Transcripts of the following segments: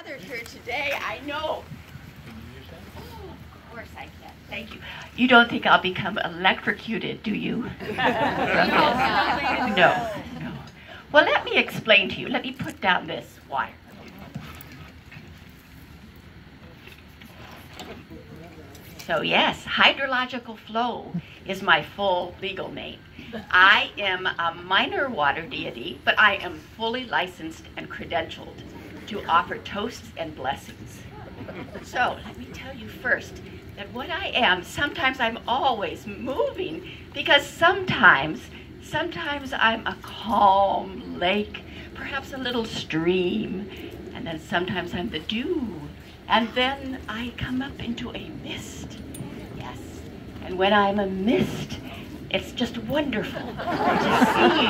Gathered here today, I know. Oh, of course I can. Thank you. You don't think I'll become electrocuted, do you? No. Well, let me explain to you. Let me put down this water. So yes, hydrological flow is my full legal name. I am a minor water deity, but I am fully licensed and credentialed to offer toasts and blessings. So let me tell you first that what I am, sometimes I'm always moving, because sometimes I'm a calm lake, perhaps a little stream, and then sometimes I'm the dew, and then I come up into a mist. Yes, and when I'm a mist, it's just wonderful to see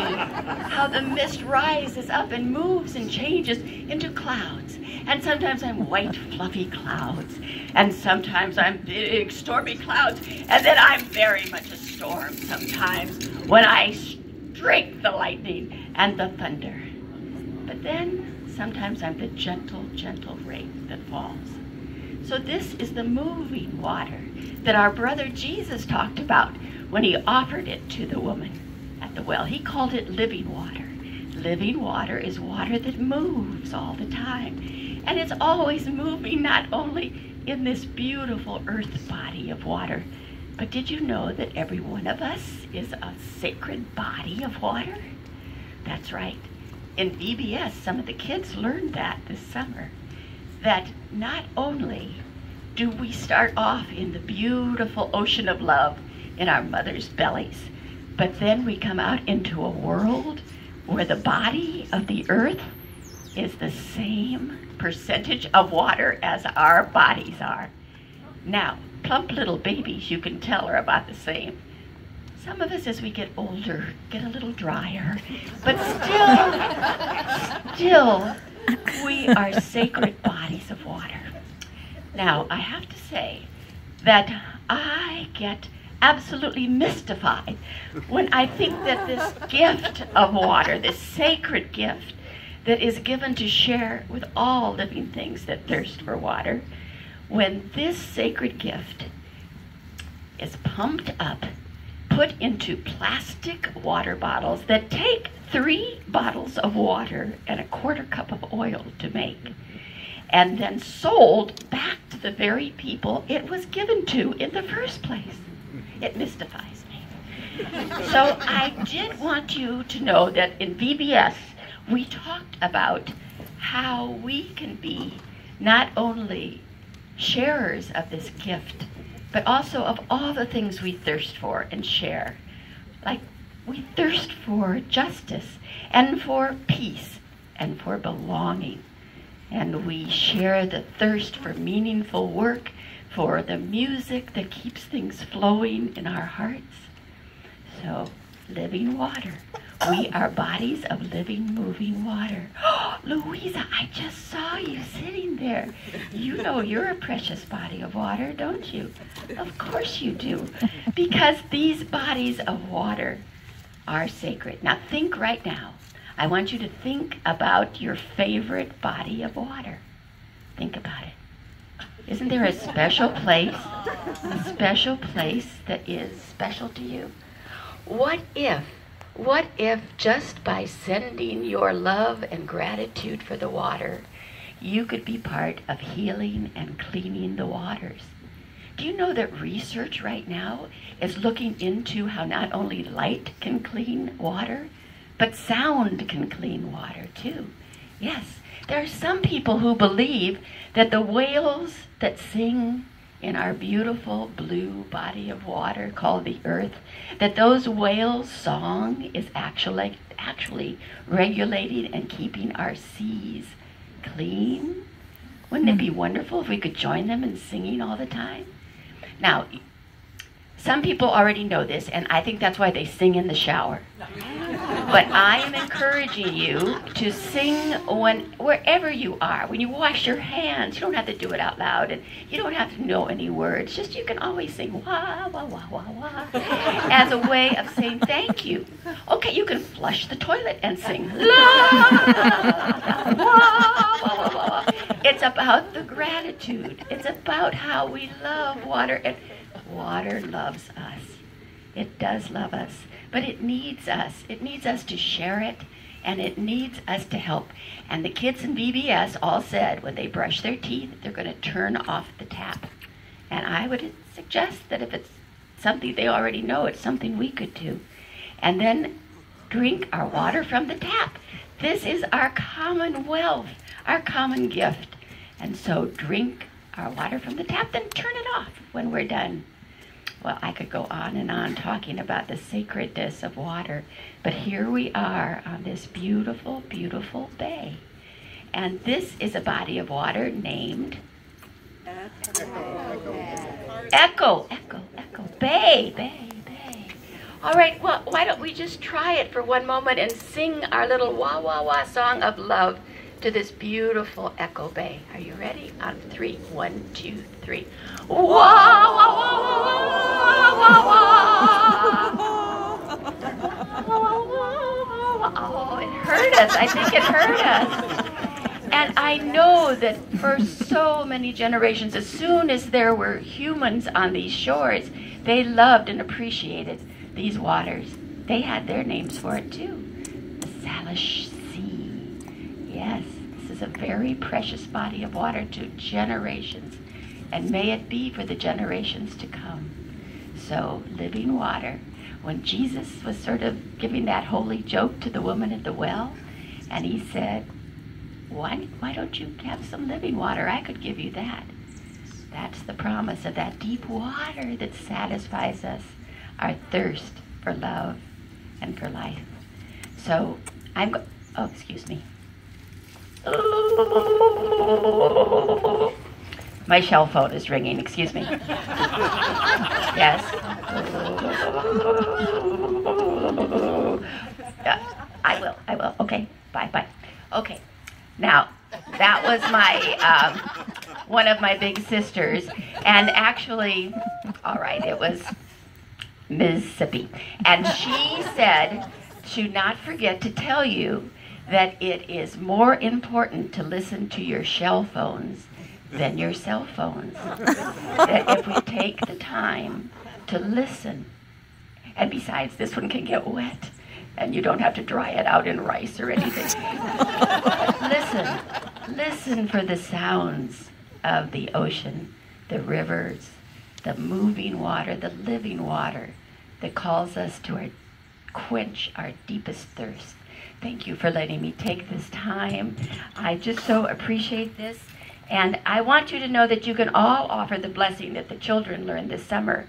how the mist rises up and moves and changes into clouds. And sometimes I'm white, fluffy clouds. And sometimes I'm big, stormy clouds. And then I'm very much a storm sometimes when I strike the lightning and the thunder. But then sometimes I'm the gentle, gentle rain that falls. So this is the moving water that our brother Jesus talked about when he offered it to the woman at the well. He called it living water. Living water is water that moves all the time. And it's always moving, not only in this beautiful earth body of water, but did you know that every one of us is a sacred body of water? That's right. In VBS, some of the kids learned that this summer, that not only do we start off in the beautiful ocean of love in our mother's bellies, but then we come out into a world where the body of the earth is the same percentage of water as our bodies are. Now, plump little babies, you can tell, are about the same. Some of us, as we get older, get a little drier, but still, we are sacred bodies of water. Now, I have to say that I get absolutely mystified when I think that this gift of water, this sacred gift that is given to share with all living things that thirst for water, when this sacred gift is pumped up, put into plastic water bottles that take 3 bottles of water and a 1/4 cup of oil to make, and then sold back to the very people it was given to in the first place. It mystifies me. So I did want you to know that in VBS, we talked about how we can be not only sharers of this gift, but also of all the things we thirst for and share. Like, we thirst for justice and for peace and for belonging. And we share the thirst for meaningful work, for the music that keeps things flowing in our hearts. So, living water. We are bodies of living, moving water. Oh, Louisa, I just saw you sitting there. You know you're a precious body of water, don't you? Of course you do. Because these bodies of water are sacred. Now think right now. I want you to think about your favorite body of water. Think about it. Isn't there a special place that is special to you? What if just by sending your love and gratitude for the water, you could be part of healing and cleaning the waters? Do you know that research right now is looking into how not only light can clean water, but sound can clean water too? Yes, there are some people who believe that the whales that sing in our beautiful blue body of water called the earth, that those whales' song is actually regulating and keeping our seas clean. Wouldn't it be wonderful if we could join them in singing all the time? Now, some people already know this, and I think that's why they sing in the shower. But I am encouraging you to sing wherever you are. When you wash your hands, you don't have to do it out loud, and you don't have to know any words. Just you can always sing wah, wah, wah, wah, wah, as a way of saying thank you. Okay, you can flush the toilet and sing la, la, wah, wah, wah, wah. It's about the gratitude. It's about how we love water, and water loves us. It does love us, but it needs us. It needs us to share it, and it needs us to help. And the kids in VBS all said when they brush their teeth, they're going to turn off the tap. And I would suggest that if it's something they already know, it's something we could do. And then drink our water from the tap. This is our common wealth, our common gift. And so drink our water from the tap, then turn it off when we're done. Well, I could go on and on talking about the sacredness of water, but here we are on this beautiful, beautiful bay. And this is a body of water named Echo, Bay. All right, well, why don't we just try it for one moment and sing our little wah, wah, wah song of love to this beautiful Echo Bay. Are you ready? On 3, 1, 2, 3. Wah, wah, wah, wah, wah, wah. Oh, it hurt us. I think it hurt us. And I know that for so many generations, as soon as there were humans on these shores, they loved and appreciated these waters. They had their names for it too. The Salish Sea. Yes, this is a very precious body of water to generations, and may it be for the generations to come. So, living water. When Jesus was sort of giving that holy joke to the woman at the well, and he said, why don't you have some living water? I could give you that. That's the promise of that deep water that satisfies us, our thirst for love and for life. So, oh, excuse me. My shell phone is ringing, excuse me. Yes. I will. Okay, bye. Okay, now, that was my, one of my big sisters, and actually, all right, it was Mississippi. And she said to not forget to tell you that it is more important to listen to your shell phones than your cell phones. That if we take the time to listen, and besides, this one can get wet, and you don't have to dry it out in rice or anything. Listen for the sounds of the ocean, the rivers, the moving water, the living water that calls us to quench our deepest thirst. Thank you for letting me take this time. I just so appreciate this. And I want you to know that you can all offer the blessing that the children learned this summer.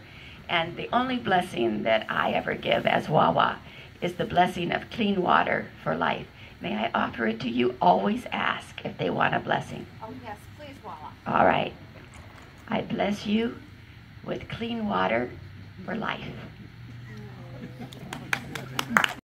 And the only blessing that I ever give as WAWA is the blessing of clean water for life. May I offer it to you? Always ask if they want a blessing. Oh, yes, please, WAWA. All right. I bless you with clean water for life.